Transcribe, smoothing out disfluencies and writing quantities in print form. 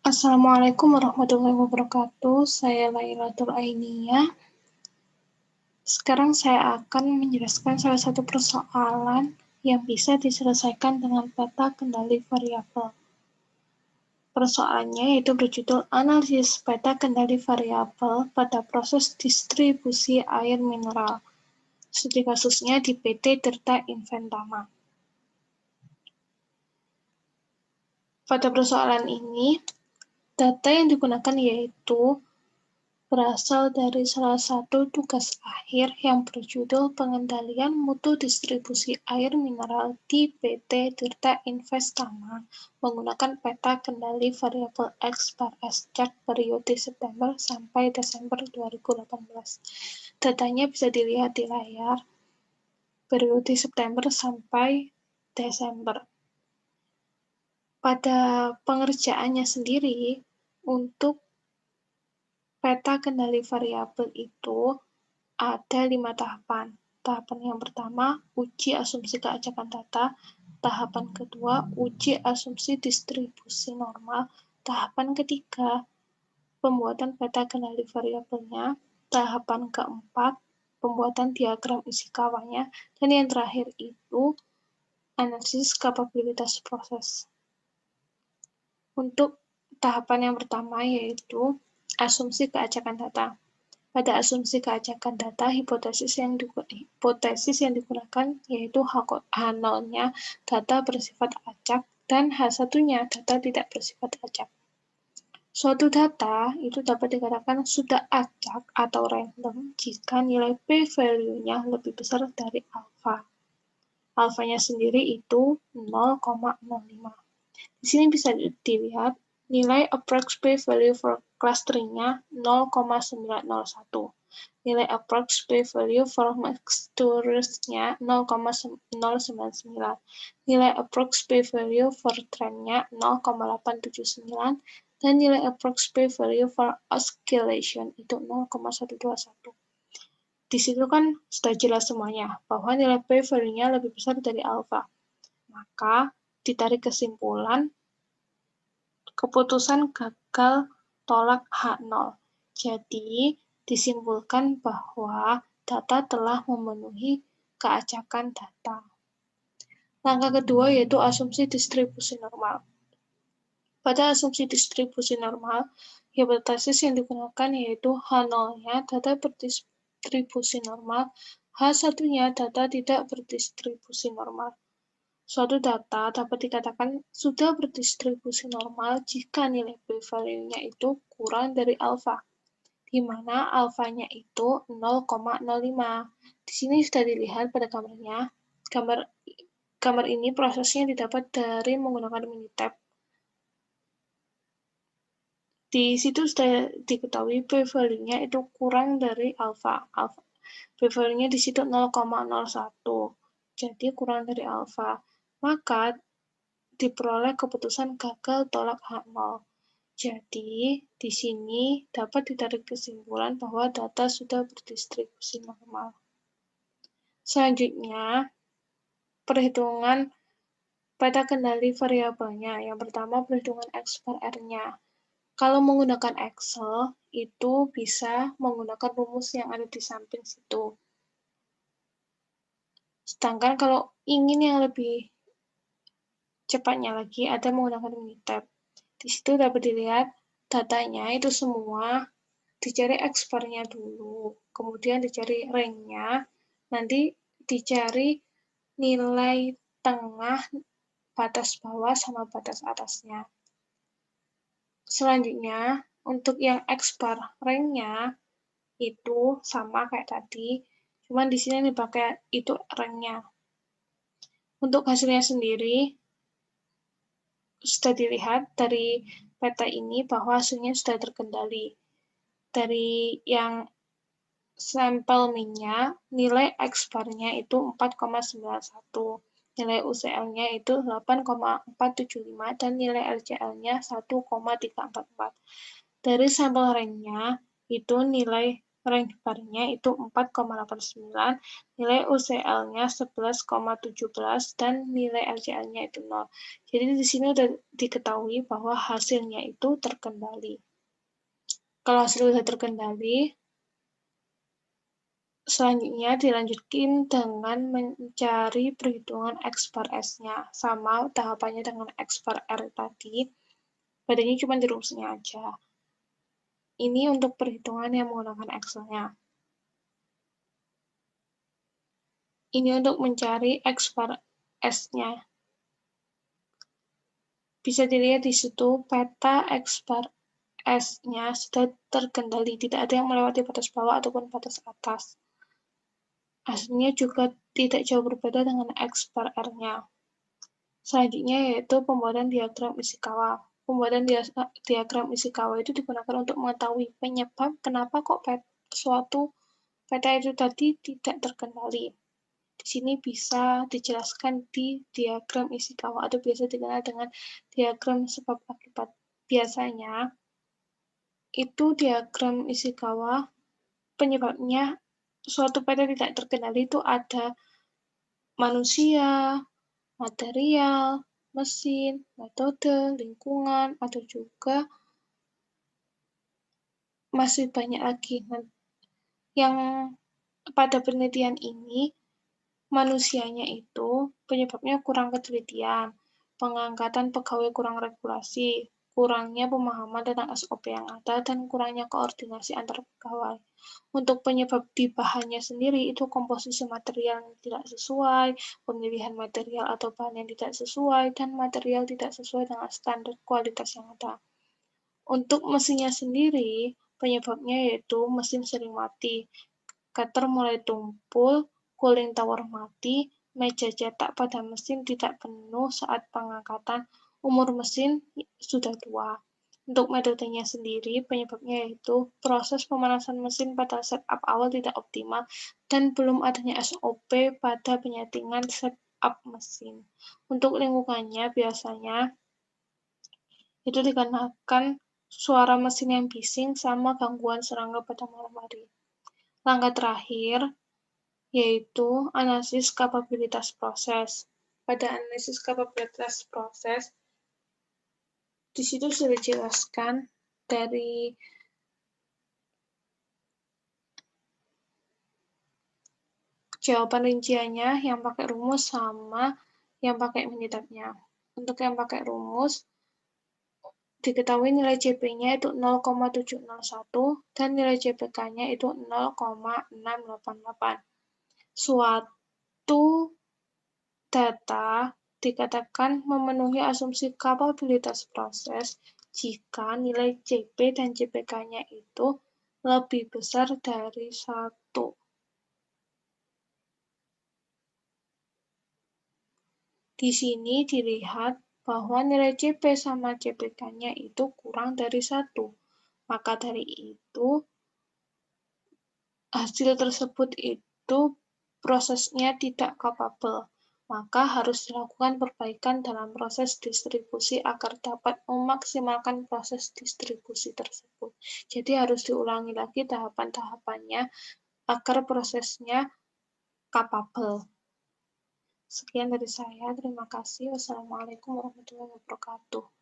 Assalamualaikum warahmatullahi wabarakatuh. Saya Lailatul Ainiyah. Sekarang saya akan menjelaskan salah satu persoalan yang bisa diselesaikan dengan peta kendali variabel. Persoalannya yaitu berjudul Analisis Peta Kendali Variabel pada Proses Distribusi Air Mineral. Studi kasusnya di PT Tirta Inventama. Pada persoalan ini, data yang digunakan yaitu berasal dari salah satu tugas akhir yang berjudul Pengendalian Mutu Distribusi Air Mineral di PT Tirta Investama menggunakan peta kendali variabel X bar S chart periode September sampai Desember 2018. Datanya bisa dilihat di layar periode September sampai Desember. Pada pengerjaannya sendiri, untuk peta kendali variabel itu ada 5 tahapan. Tahapan yang pertama, uji asumsi keacakan data. Tahapan kedua, uji asumsi distribusi normal. Tahapan ketiga, pembuatan peta kendali variabelnya. Tahapan keempat, pembuatan diagram Ishikawa-nya. Dan yang terakhir itu, analisis kapabilitas proses. Untuk tahapan yang pertama yaitu asumsi keacakan data. Pada asumsi keacakan data, hipotesis yang digunakan yaitu H0-nya data bersifat acak dan H1-nya data tidak bersifat acak. Suatu data itu dapat dikatakan sudah acak atau random jika nilai p-value-nya lebih besar dari alfa. Alfanya sendiri itu 0,05. Di sini bisa dilihat nilai approx p-value for clustering-nya 0,901. Nilai approx p-value for mixtures-nya 0,099. Nilai approx p-value for trend-nya 0,879. Dan nilai approx p-value for oscillation itu 0,121. Di situ kan sudah jelas semuanya bahwa nilai p-value-nya lebih besar dari alfa. Maka ditarik kesimpulan keputusan gagal tolak H0. Jadi, disimpulkan bahwa data telah memenuhi keacakan data. Langkah kedua yaitu asumsi distribusi normal. Pada asumsi distribusi normal, hipotesis yang digunakan yaitu H0-nya data berdistribusi normal, H1-nya data tidak berdistribusi normal. Suatu data dapat dikatakan sudah berdistribusi normal jika nilai p-value-nya itu kurang dari alfa, di mana alfanya itu 0,05. Di sini sudah dilihat pada gambarnya. Gambar ini prosesnya didapat dari menggunakan Minitab. Di situ sudah diketahui p-value-nya itu kurang dari alfa. P-value-nya di situ 0,01. Jadi kurang dari alfa. Maka diperoleh keputusan gagal tolak H0. Jadi, di sini dapat ditarik kesimpulan bahwa data sudah berdistribusi normal. Selanjutnya, perhitungan peta kendali variabelnya. Yang pertama, perhitungan X per R-nya. Kalau menggunakan Excel, itu bisa menggunakan rumus yang ada di samping situ. Sedangkan kalau ingin yang lebih cepatnya lagi, ada menggunakan Minitab. Di situ dapat dilihat datanya itu semua dicari X-bar-nya dulu, kemudian dicari rank-nya, nanti dicari nilai tengah, batas bawah, sama batas atasnya. Selanjutnya, untuk yang X-bar rank-nya itu sama kayak tadi, cuman di sini dipakai itu rank-nya. Untuk hasilnya sendiri, sudah dilihat dari peta ini bahwa hasilnya sudah terkendali. Dari yang sampel min-nya, nilai X-bar-nya itu 4,91. Nilai UCL-nya itu 8,475 dan nilai LCL-nya 1,344. Dari sampel rank-nya, itu nilai range bar-nya itu 4,89, nilai UCL-nya 11,17, dan nilai LCL-nya itu 0. Jadi di sini udah diketahui bahwa hasilnya itu terkendali. Kalau hasil sudah terkendali, selanjutnya dilanjutkan dengan mencari perhitungan X bar S-nya. Sama tahapannya dengan X bar R tadi, bedanya cuma di rumusnya aja. Ini untuk perhitungan yang menggunakan Excel-nya. Ini untuk mencari X bar S-nya. Bisa dilihat di situ peta X bar S-nya sudah terkendali, tidak ada yang melewati batas bawah ataupun batas atas. Hasilnya juga tidak jauh berbeda dengan X bar R-nya. Selanjutnya yaitu pembuatan diagram Ishikawa. Pembuatan diagram Ishikawa itu digunakan untuk mengetahui penyebab kenapa kok suatu peta itu tadi tidak terkendali. Di sini bisa dijelaskan di diagram Ishikawa atau biasa dikenal dengan diagram sebab akibat. Biasanya itu diagram Ishikawa penyebabnya suatu peta tidak terkendali itu ada manusia, material, mesin, metode, lingkungan, atau juga masih banyak lagi. Yang pada penelitian ini, manusianya itu penyebabnya kurang ketelitian, pengangkatan pegawai kurang regulasi, kurangnya pemahaman tentang SOP yang ada, dan kurangnya koordinasi antar pegawai. Untuk penyebab di bahannya sendiri itu komposisi material yang tidak sesuai, pemilihan material atau bahan yang tidak sesuai, dan material tidak sesuai dengan standar kualitas yang ada. Untuk mesinnya sendiri, penyebabnya yaitu mesin sering mati, cutter mulai tumpul, cooling tower mati, meja cetak pada mesin tidak penuh saat pengangkatan, umur mesin sudah tua. Untuk metodenya sendiri, penyebabnya yaitu proses pemanasan mesin pada setup awal tidak optimal dan belum adanya SOP pada penyetingan setup mesin. Untuk lingkungannya, biasanya itu dikarenakan suara mesin yang bising sama gangguan serangga pada malam hari. Langkah terakhir yaitu analisis kapabilitas proses. Pada analisis kapabilitas proses, di situ sudah dijelaskan dari jawaban rinciannya yang pakai rumus sama yang pakai minitabnya. Untuk yang pakai rumus, diketahui nilai CP-nya itu 0,701 dan nilai CPK-nya itu 0,688. Suatu data dikatakan memenuhi asumsi kapabilitas proses jika nilai CP dan CPK-nya itu lebih besar dari 1. Di sini dilihat bahwa nilai CP sama CPK-nya itu kurang dari 1. Maka dari itu, hasil tersebut itu prosesnya tidak capable. Maka harus dilakukan perbaikan dalam proses distribusi agar dapat memaksimalkan proses distribusi tersebut. Jadi harus diulangi lagi tahapan-tahapannya agar prosesnya capable. Sekian dari saya, terima kasih. Wassalamualaikum warahmatullahi wabarakatuh.